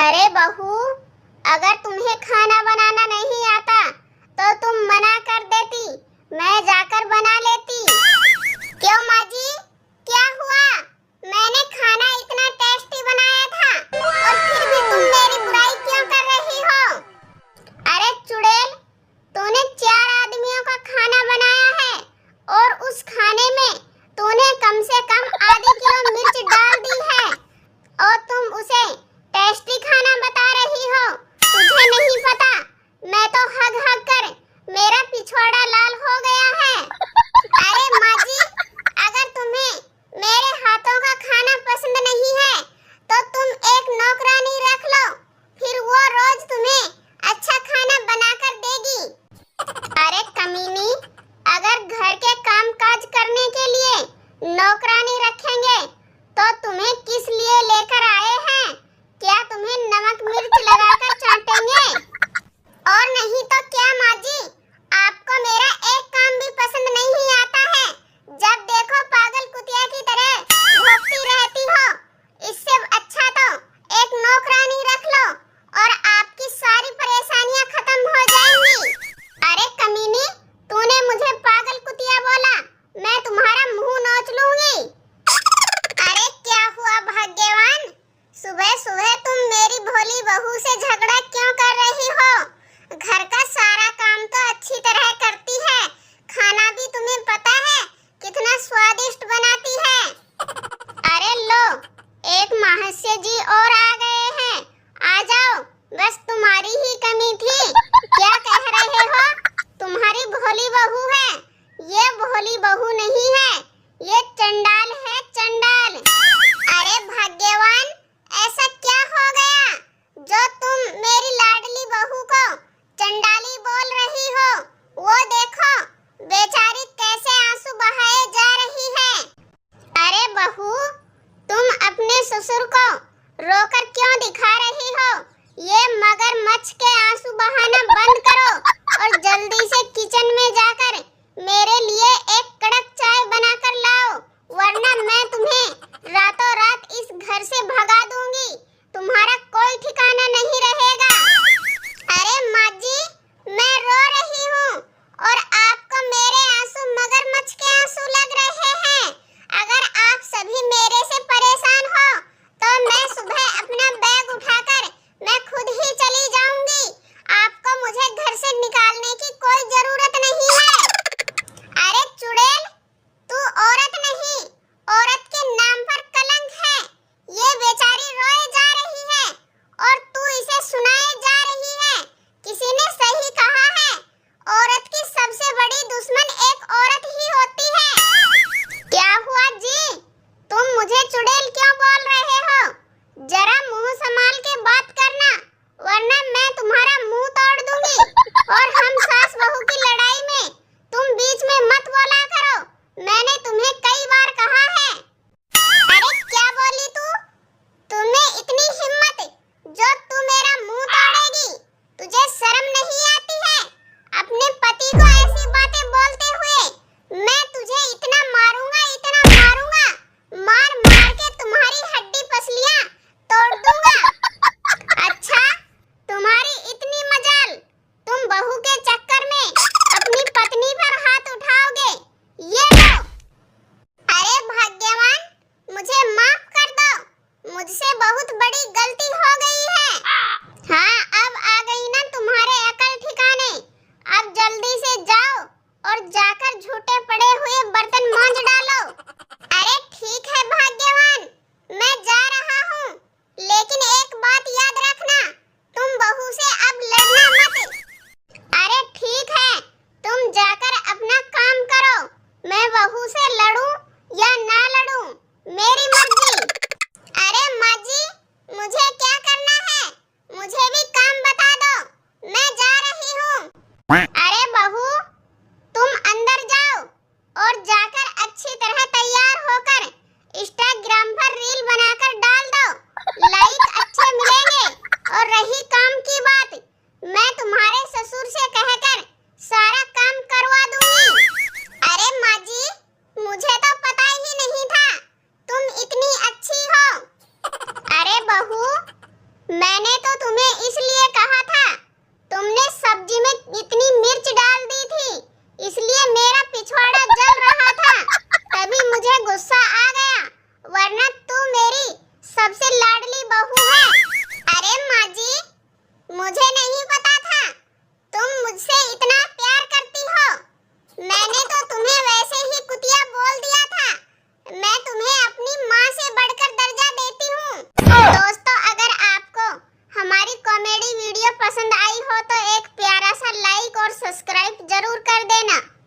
अरे बहू, अगर तुम्हें खाना बनाना नहीं आता तो तुम मना कर देती, मैं जाकर बना लेती। क्यों माँ जी, क्या हुआ? मैंने खाना इतना टेस्टी बनाया था और फिर भी तुम मेरी बुराई क्यों कर रही हो? अरे चुड़ैल, तूने 4 आदमियों का खाना बनाया है और उस खाने में तूने कम से कम आधी किलो मिर्च डाल दी है और तुम उसे टेस्टी खाना बता रही हो। तुझे नहीं पता, मैं तो हग हग कर मेरा पिछवाड़ा लाल हो गया है। अरे माँ जी, अगर तुम्हें मेरे हाथों का खाना पसंद नहीं है तो तुम एक नौकरानी रख लो, फिर वो रोज तुम्हें अच्छा खाना बनाकर देगी। अरे कमीनी, अगर घर के काम काज करने के लिए नौकरानी रखेंगे तो तुम्हें किस लिए लेकर आए हैं? क्या तुम्हें नमक मिर्च लगाकर चाटेंगे? और नहीं तो क्या माँ जी, आपको मेरा एक काम भी पसंद नहीं आता है। जब देखो पागल कुतिया की तरह भौंकती रहती हो। इससे अच्छा तो एक नौकरानी रख लो और आपकी सारी परेशानियां खत्म हो जाएंगी। अरे कमीनी, तूने मुझे पागल कुतिया बोला, मैं तुम्हारा मुंह नोच लूंगी। अरे क्या हुआ भाग्यवान, सुबह सुबह तुम मेरी भोली बहू से झगड़ा क्यों कर रही हो? घर का सारा काम तो अच्छी तरह करती है, खाना भी तुम्हें पता है कितना स्वादिष्ट बनाती है। अरे लो, एक महाशय जी और आ गए हैं, आ जाओ, बस तुम्हारी ही कमी थी। क्या कह रहे हो? तुम्हारी भोली बहू है? ये भोली बहू नहीं है, ये चंडाल है, चंडाल। अरे भाग्यवान, ऐसा क्या हो गया जो तुम मेरी लाडली बहू को चंडाली बोल रही हो? वो देखो बेचारी कैसे आंसू बहाए जा रही है। अरे बहू, तुम अपने ससुर को रोकर क्यों दिखा रही हो? ये मगरमच्छ के आंसू बहाना बंद करो और जल्दी से किचन में जाकर मेरे लिए एक कड़क चाय बनाकर लाओ, वरना मैं तुम्हें रातों रात इस घर से भगा दूंगी। तुम्हारा कोई ठिकाना नहीं रहेगा। अरे माँ जी, मैं रो रही हूँ और आपको मेरे आंसू मगरमच्छ के आंसू लग रहे हैं। अगर आप सभी मेरे से परेशान हो तो मैं सुबह अपना बैग उठाकर मैं खुद ही चली जाऊंगी। आपको मुझे घर से निकालने की कोई जरूरत नहीं है। अरे चुड़ैल, तू औरत नहीं, औरत के नाम पर कलंक है। ये बेचारी रोए जा तो तुम्हें इसलिए